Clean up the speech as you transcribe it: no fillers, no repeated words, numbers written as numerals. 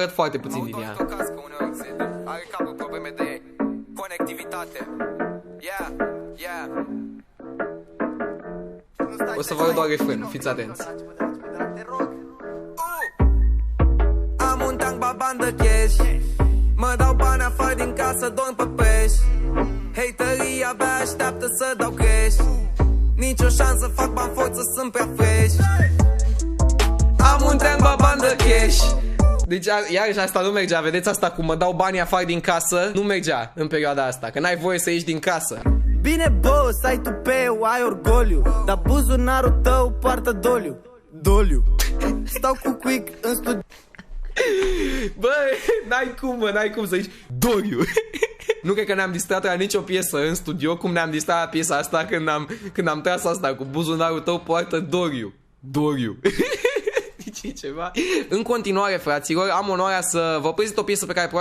arăt foarte puțin din ea. Are capul probleme de conectivitate. O să vă arăt doar refren, fiți atenți. Am un tank baban de cash, mă dau bani afară din casă, dorm pe peș. Haterii abia așteaptă să dau cash. Nicio șansă, fac bani forță, sunt prea fresh. Am un tank baban de cash. Deci iarăși asta nu mergea, vedeți asta cu mă dau banii afară din casă, nu mergea în perioada asta, că n-ai voie să ieși din casă. Bine boss, ai tupeu, ai orgoliu, dar buzunarul tău poartă doliu. Doliu. Stau cu Quick în studio. Bă, n-ai cum, mă, n-ai cum să zici doliu. Nu cred că ne-am distrat la nicio piesă în studio cum ne-am distrat la piesa asta când am tras asta cu buzunarul tău poartă doliu. Doliu. Deci ceva. În continuare, fraților, am onoarea să vă prezint o piesă pe care